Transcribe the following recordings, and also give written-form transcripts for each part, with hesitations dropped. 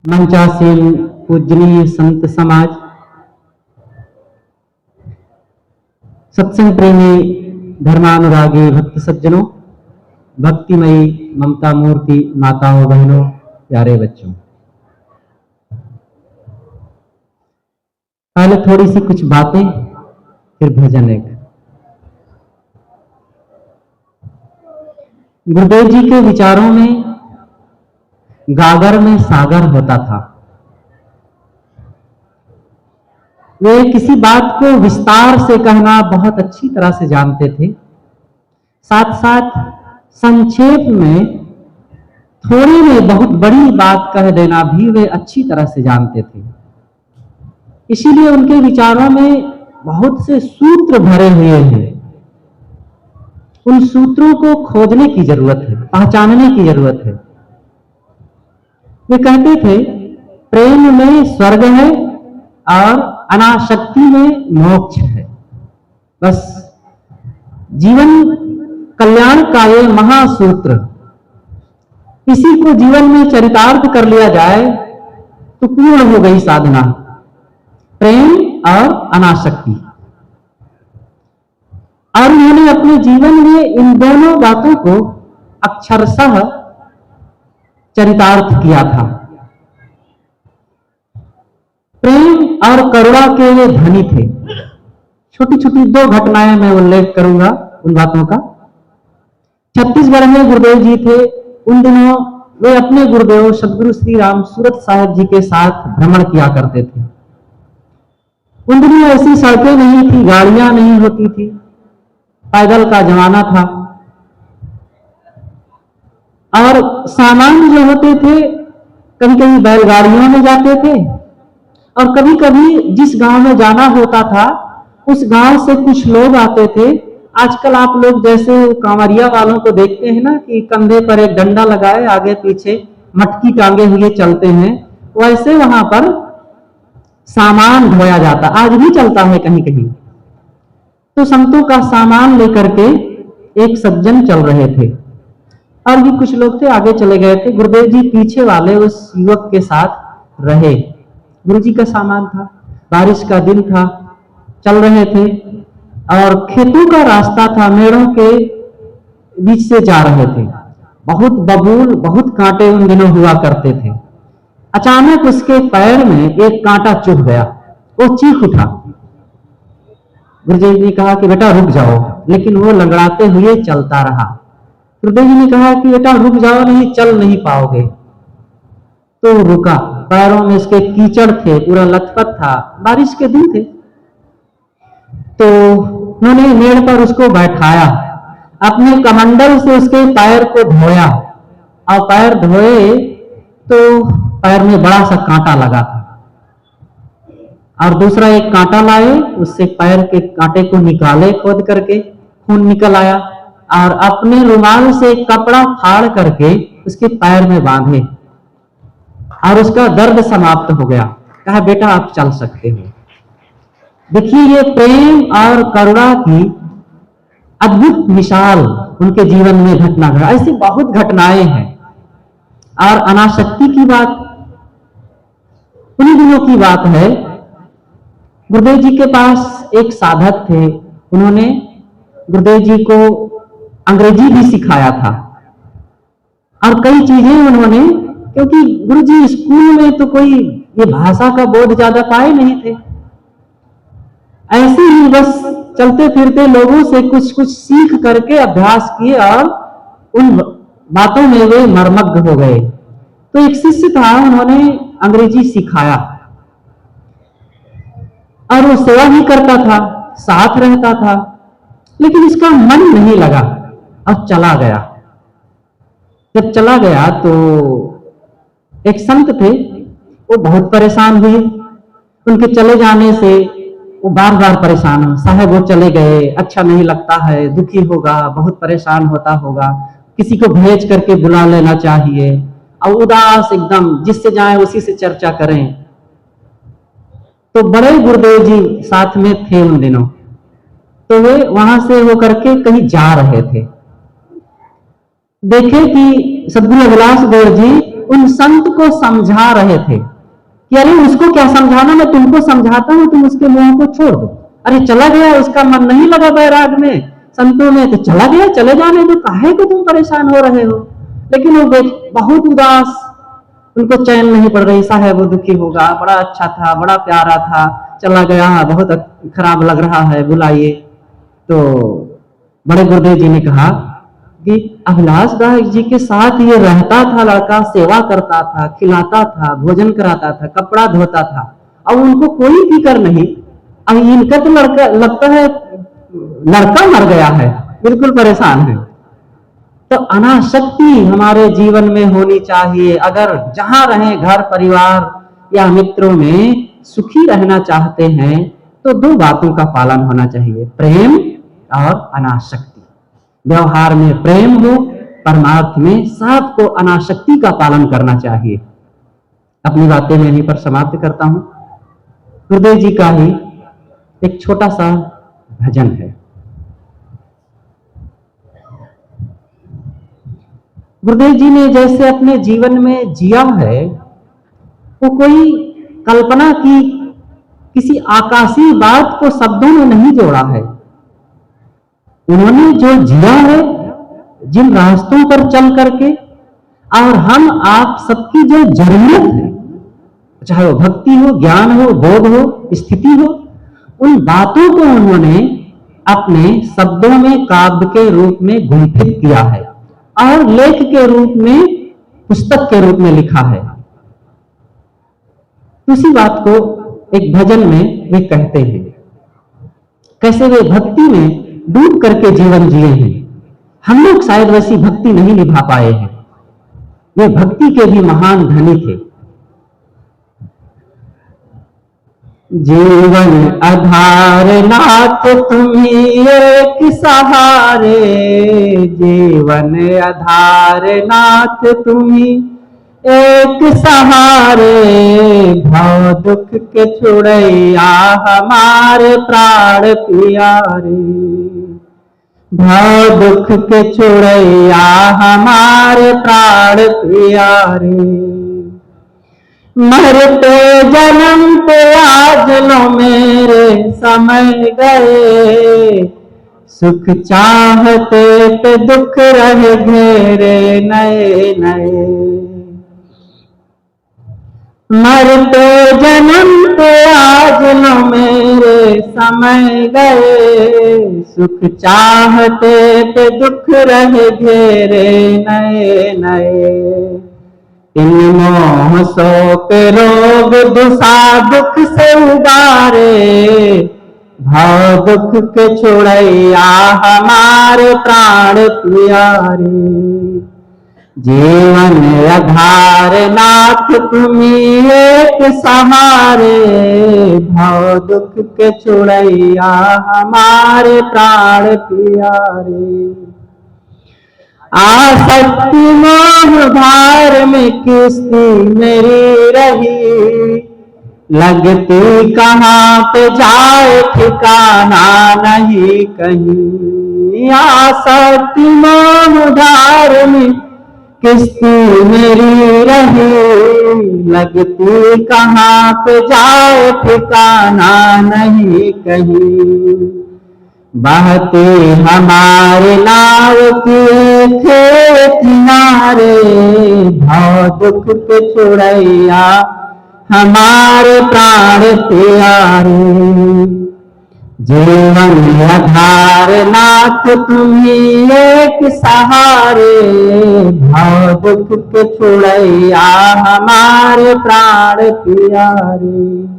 मंचासीन पूजनीय संत समाज, सत्संग प्रेमी, धर्मानुरागी भक्त सज्जनों, भक्तिमयी ममता मूर्ति माताओं बहनों, प्यारे बच्चों, पहले थोड़ी सी कुछ बातें फिर भजन एक। गुरुदेव जी के विचारों में गागर में सागर होता था। वे किसी बात को विस्तार से कहना बहुत अच्छी तरह से जानते थे, साथ साथ संक्षेप में थोड़ी में बहुत बड़ी बात कह देना भी वे अच्छी तरह से जानते थे। इसीलिए उनके विचारों में बहुत से सूत्र भरे हुए हैं। उन सूत्रों को खोजने की जरूरत है, पहचानने की जरूरत है। वे कहते थे, प्रेम में स्वर्ग है और अनासक्ति में मोक्ष है। बस जीवन कल्याण का ये महासूत्र, इसी को जीवन में चरितार्थ कर लिया जाए तो पूर्ण हो गई साधना, प्रेम और अनासक्ति। और उन्होंने अपने जीवन में इन दोनों बातों को अक्षरशः चरितार्थ किया था। प्रेम और करुणा के वे धनी थे। छोटी छोटी दो घटनाएं मैं उल्लेख करूंगा उन बातों का। छत्तीसगढ़ में गुरुदेव जी थे। उन दिनों वे अपने गुरुदेव सदगुरु श्री राम सूरत साहिब जी के साथ भ्रमण किया करते थे। उन दिनों ऐसी सड़कें नहीं थी, गाड़ियां नहीं होती थी, पैदल का जमाना था। और सामान जो होते थे कभी कभी बैलगाड़ियों में जाते थे, और कभी कभी जिस गांव में जाना होता था उस गांव से कुछ लोग आते थे। आजकल आप लोग जैसे कांवरिया वालों को देखते हैं ना कि कंधे पर एक डंडा लगाए आगे पीछे मटकी टांगे हुए चलते हैं, वैसे वहां पर सामान ढोया जाता, आज भी चलता है कहीं कहीं। तो संतों का सामान लेकर के एक सज्जन चल रहे थे और भी कुछ लोग थे, आगे चले गए थे। गुरुदेव जी पीछे वाले उस युवक के साथ रहे। गुरु जी का सामान था, बारिश का दिन था, चल रहे थे और खेतों का रास्ता था, मेड़ों के बीच से जा रहे थे। बहुत बबूल, बहुत कांटे उन दिनों हुआ करते थे। अचानक उसके पैर में एक कांटा चुभ गया, वो चीख उठा। गुरुदेव जी ने कहा कि बेटा रुक जाओ, लेकिन वो लंगड़ाते हुए चलता रहा। गुरुदेव जी ने कहा कि बेटा रुक जाओ, नहीं चल नहीं पाओगे। तो रुका। पैरों में इसके कीचड़ थे, पूरा लथपथ था, बारिश के दिन थे। तो उन्होंने मेड़ पर उसको बैठाया, अपने कमंडल से उसके पैर को धोया और पैर धोए तो पैर में बड़ा सा कांटा लगा था। और दूसरा एक कांटा लाए, उससे पैर के कांटे को निकाले, खोद करके खून निकल आया और अपने रुमाल से कपड़ा फाड़ करके उसके पैर में बांधे और उसका दर्द समाप्त हो गया। कहा बेटा आप चल सकते हो। देखिए ये प्रेम और करुणा की अद्भुत मिसाल उनके जीवन में घटना घटा। ऐसी बहुत घटनाएं हैं। और अनासक्ति की बात उन्हीं दिनों की बात है। गुरुदेव जी के पास एक साधक थे, उन्होंने गुरुदेव जी को अंग्रेजी भी सिखाया था और कई चीजें उन्होंने, क्योंकि गुरु जी स्कूल में तो कोई ये भाषा का बोध ज्यादा पाए नहीं थे, ऐसे ही बस चलते फिरते लोगों से कुछ कुछ सीख करके अभ्यास किए और उन बातों में वे मर्मज्ञ हो गए। तो एक शिष्य था, उन्होंने अंग्रेजी सिखाया और वो सेवा भी करता था, साथ रहता था, लेकिन इसका मन नहीं लगा और चला गया। जब चला गया तो एक संत थे, वो बहुत परेशान हुए उनके चले जाने से। वो बार बार परेशान हो, साहब वो चले गए, अच्छा नहीं लगता है, दुखी होगा, बहुत परेशान होता होगा, किसी को भेज करके बुला लेना चाहिए। और उदास एकदम, जिससे जाए उसी से चर्चा करें। तो बड़े गुरुदेव जी साथ में थे उन दिनों, तो वे वहां से हो करके कहीं जा रहे थे। देखे कि सद्गुरु अभिलाष गौर जी उन संत को समझा रहे थे कि अरे उसको क्या समझाना, मैं तुमको समझाता हूं, तुम उसके मुंह को छोड़ दो। अरे चला गया, उसका मन नहीं लगा बैराग में, संतों में, तो चला गया, चले जाने दो, काहे को तुम परेशान हो रहे हो। लेकिन वो बहुत उदास, उनको चैन नहीं पड़ रही, साहब वो दुखी होगा, बड़ा अच्छा था, बड़ा प्यारा था, चला गया, बहुत खराब लग रहा है, बुलाइए। तो बड़े गुरुदेव जी ने कहा कि अभिलाष दास जी के साथ ये रहता था लड़का, सेवा करता था, खिलाता था, भोजन कराता था, कपड़ा धोता था, अब उनको कोई फिक्र नहीं। अब इनका तो लड़का लगता है लड़का मर गया है, बिल्कुल परेशान है। तो अनासक्ति हमारे जीवन में होनी चाहिए। अगर जहां रहे, घर परिवार या मित्रों में सुखी रहना चाहते हैं तो दो बातों का पालन होना चाहिए, प्रेम और अनासक्ति। व्यवहार में प्रेम हो, परमार्थ में सबको अनासक्ति का पालन करना चाहिए। अपनी बातें मैं यहीं पर समाप्त करता हूं। गुरुदेव जी का ही एक छोटा सा भजन है। गुरुदेव जी ने जैसे अपने जीवन में जिया है, वो कोई कल्पना की किसी आकाशीय बात को शब्दों में नहीं जोड़ा है। उन्होंने जो जिया है, जिन रास्तों पर चल करके, और हम आप सबकी जो जरूरत है, चाहे वो भक्ति हो, ज्ञान हो, बोध हो, स्थिति हो, उन बातों को उन्होंने अपने शब्दों में काव्य के रूप में गुंफित किया है और लेख के रूप में, पुस्तक के रूप में लिखा है। उसी बात को एक भजन में वे कहते हैं, कैसे वे भक्ति में डूब करके जीवन जिए हैं। हम लोग शायद वैसी भक्ति नहीं निभा पाए हैं। वे भक्ति के भी महान धनी थे। जीवन आधार नाथ तुम्ही एक सहारे, जीवन आधार नाथ तुम्ही एक सहारे, भव दुख के छुड़ैया हमारे प्राण प्यारे, भव दुख के छुड़ैया हमारे प्राण प्यारे। मरते जन्म पे आज लो मेरे समय गए, सुख चाहते पे दुख रहे घेरे नए नए। मरते जन्म पे आज लो मेरे समय गए, सुख चाहते पे दुख रहे घेरे नए नए। इन मोह शोक रोग दुसा दुख से उबारे, भाव दुख के छुड़ैया हमारे प्राण प्यारे। जीवन आधार नाथ तुम्ही एक सहारे, भाव दुख के छुड़ैया हमारे प्राण प्यारे। आसक्ति मोह भार में किस्ती मेरी रही, लगती कहाँ पे जाए ठिकाना नहीं कहीं। आसक्ति मोह भार में किस्ती मेरी रही, लगती कहाँ पे जाए ठिकाना नहीं कहीं। बहते हमारे नाव के थे किनारे, भाव दुख के छुड़ैया हमारे प्राण प्यारे। जीवन आधार नाथ तुम्ही एक सहारे, भाव दुख के छुड़ैया हमारे प्राण प्यारे।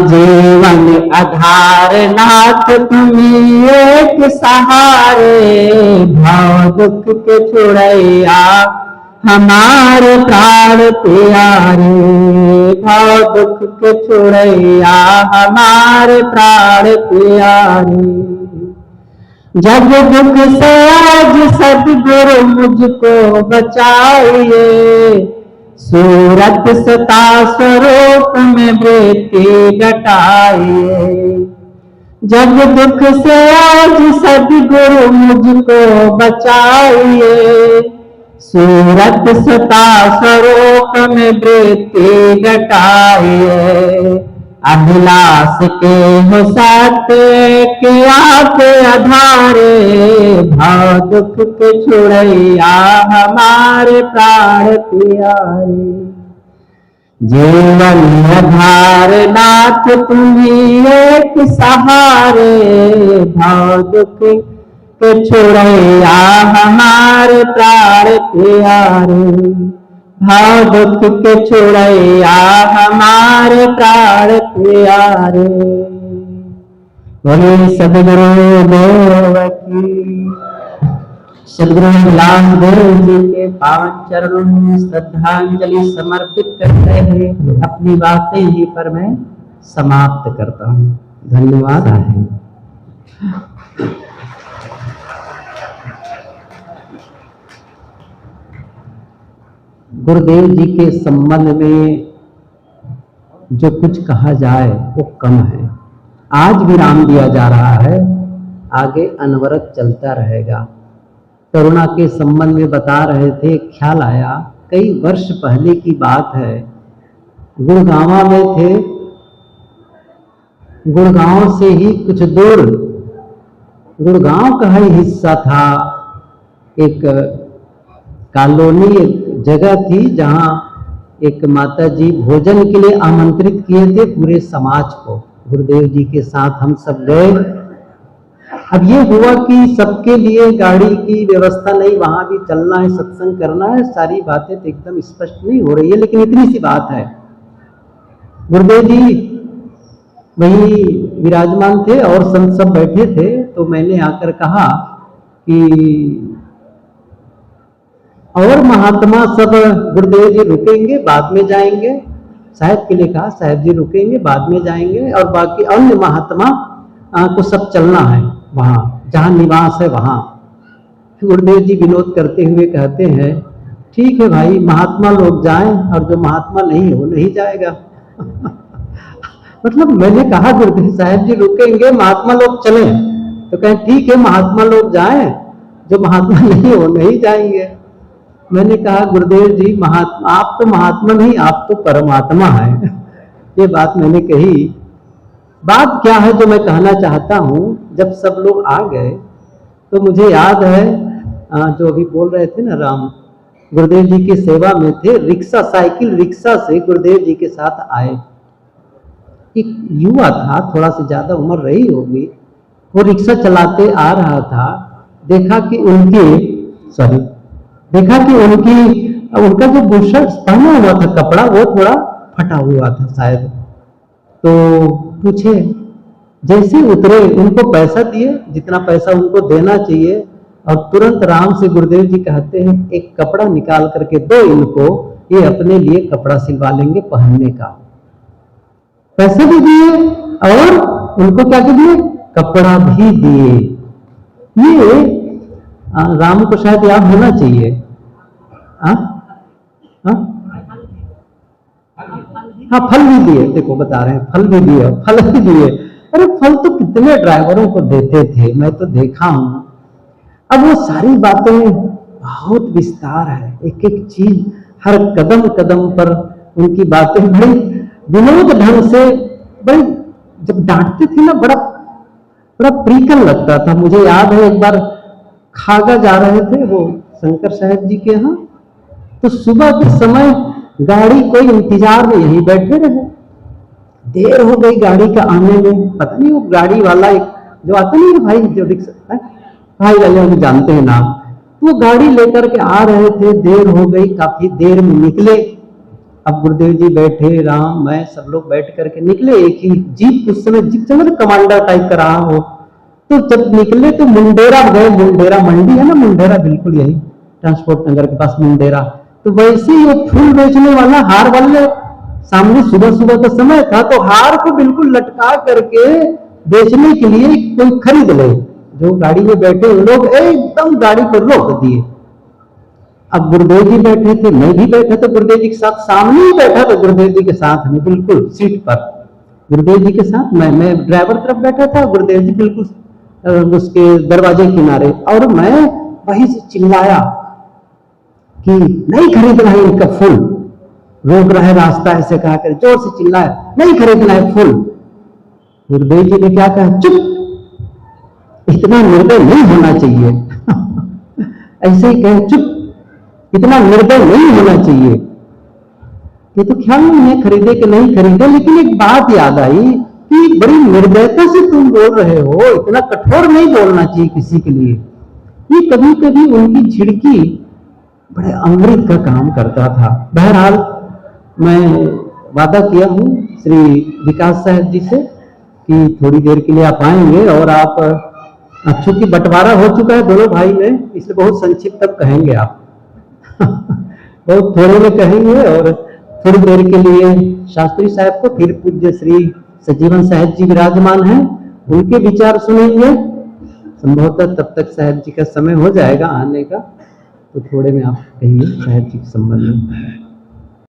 जीवन आधार नाथ तुम्ही एक सहारे, भाव दुख के छुड़ैया हमारे प्राण प्यारे। भाव दुख के छुड़ैया हमारे प्राण प्यारे। जग दुख से आज सद्गुरु मुझको बचाइए, सूरत सता स्वरूप में वृत्ति घटाइए। जब दुख से आज सदगुरु मुझको बचाइए, सूरत सता स्वरूप में वृत्ति घटाइए, अभिलाष के हो सत्य के आप आधारे, भाव दुख के छुड़ैया हमारे प्राण प्यारे। जीवन आधार नाथ तुम्ही एक सहारे, भाव दुख के छुड़ैया हमारे प्राण प्यारे, भाव दुख के छुड़ैया हमारे प्राण प्यारे। बोले सदगुरु देव की। सदगुरु रामदेव जी के पावन चरणों में श्रद्धांजलि समर्पित करते हुए अपनी बातें यहीं पर मैं समाप्त करता हूँ। धन्यवाद है। गुरुदेव जी के संबंध में जो कुछ कहा जाए वो कम है। आज विराम दिया जा रहा है, आगे अनवरत चलता रहेगा। करुणा के संबंध में बता रहे थे, ख्याल आया कई वर्ष पहले की बात है। गुड़गांव में थे, गुड़गांव से ही कुछ दूर, गुड़गांव का ही हिस्सा था, एक कॉलोनी, एक जगह थी जहां एक माता जी भोजन के लिए आमंत्रित किए थे पूरे समाज को। गुरुदेव जी के साथ हम सब गए। अब ये हुआ कि सबके लिए गाड़ी की व्यवस्था नहीं, वहां भी चलना है, सत्संग करना है, सारी बातें तो एकदम स्पष्ट नहीं हो रही है, लेकिन इतनी सी बात है। गुरुदेव जी वही विराजमान थे और संत सब बैठे थे, तो मैंने आकर कहा कि और महात्मा सब, गुरुदेव जी रुकेंगे बाद में जाएंगे। साहब के लिए कहा, साहब जी रुकेंगे बाद में जाएंगे, और बाकी अन्य महात्मा को सब चलना है वहां जहां निवास है वहां। गुरुदेव जी विनोद करते हुए कहते हैं, ठीक है भाई, महात्मा लोग जाएं और जो महात्मा नहीं हो नहीं जाएगा। मतलब मैंने कहा गुरुदेव साहब जी रुकेंगे, महात्मा लोग चलें, तो कहें ठीक है महात्मा लोग जाएं, जो महात्मा नहीं हो नहीं जाएंगे। मैंने कहा गुरुदेव जी महात्मा, आप तो महात्मा नहीं, आप तो परमात्मा है। ये बात मैंने कही। बात क्या है जो मैं कहना चाहता हूं, जब सब लोग आ गए तो मुझे याद है जो अभी बोल रहे थे ना राम, गुरुदेव जी की सेवा में थे, रिक्शा, साइकिल रिक्शा से गुरुदेव जी के साथ आए। एक युवा था, थोड़ा सी ज्यादा उम्र रही होगी, वो रिक्शा चलाते आ रहा था। देखा कि उनका जो बुशर्ट पहना हुआ था कपड़ा, वो थोड़ा फटा हुआ था शायद। तो पूछे, जैसे उतरे उनको पैसा दिए जितना पैसा उनको देना चाहिए, और तुरंत राम से गुरुदेव जी कहते हैं, एक कपड़ा निकाल करके दो इनको, ये अपने लिए कपड़ा सिलवा लेंगे पहनने का। पैसे भी दिए और उनको क्या दिए, कपड़ा भी दिए। ये राम को शायद याद होना चाहिए। हाँ, फल भी दिए, देखो बता रहे हैं, फल भी दिए। अरे फल तो कितने ड्राइवरों को देते थे, मैं तो देखा हूं। अब वो सारी बातें बहुत विस्तार है, एक एक चीज, हर कदम कदम पर उनकी बातें बड़ी विनोद ढंग से, बड़ी जब डांटते थे ना, बड़ा बड़ा प्रीकल लगता था। मुझे याद है एक बार खागा जा रहे थे वो शंकर साहब जी के यहाँ, तो सुबह के समय गाड़ी कोई इंतजार में यहीं बैठे रहे, देर हो गई गाड़ी का आने में। पता नहीं वो गाड़ी वाला एक जो आता नहीं है भाई, जो रिक्शा भाई वाले हम जानते हैं नाम, वो गाड़ी लेकर के आ रहे थे, देर हो गई, काफी देर में निकले। अब गुरुदेव जी बैठे, राम मैं सब लोग बैठ करके निकले, एक ही जीप, उस समय जीप चलो कमांडर टाइप का रहा हो। तो जब निकले तो मुंडेरा गए, मुंडेरा मंडी है ना, मुंडेरा बिल्कुल यही ट्रांसपोर्ट नगर के पास मुंडेरा। तो वैसे ही वो फूल बेचने वाला, हार वाले सामने, सुबह सुबह का समय था, तो हार को बिल्कुल लटका करके बेचने के लिए कोई खरीद ले, जो गाड़ी में बैठे लोग एकदम गाड़ी को रोक दिए। अब गुरुदेव जी बैठे थे, मैं भी बैठा था गुरुदेव जी के साथ, सामने ही बैठा था गुरुदेव जी के साथ में, बिल्कुल सीट पर। गुरुदेव जी के साथ मैं ड्राइवर तरफ बैठा था, गुरुदेव जी बिल्कुल उसके दरवाजे किनारे, और मैं वहीं से चिल्लाया कि नहीं खरीदना है इनका फूल। रोक रहा है रास्ता, ऐसे कहा कर जोर से चिल्लाया, नहीं खरीदना है फूल। गुरुदेव जी ने क्या कहा, चुप, इतना निर्दय नहीं होना चाहिए। ऐसे ही कहे, चुप, इतना निर्दय नहीं होना चाहिए। ये तो ख्याल नहीं है खरीदे कि नहीं खरीदे, लेकिन एक बात याद आई कि बड़ी निर्दयता से तुम बोल रहे हो, इतना कठोर नहीं बोलना चाहिए किसी के लिए। ये कभी कभी उनकी झिड़की बड़े अमृत का काम करता था। बहरहाल मैं वादा किया हूं श्री विकास साहब जी से कि थोड़ी देर के लिए आप आएंगे, और आप चूंकि बंटवारा हो चुका है दोनों भाई में, इसलिए बहुत संक्षिप्त तक कहेंगे आप। बहुत थोड़े में कहेंगे, और थोड़ी देर के लिए शास्त्री साहब को, फिर पूज्य श्री सजीवन साहब जी विराजमान हैं, उनके विचार सुनेंगे। संभवतः तब तक साहब जी का समय हो जाएगा आने का, तो थोड़े में आप कहिए साहब जी के संबंध में।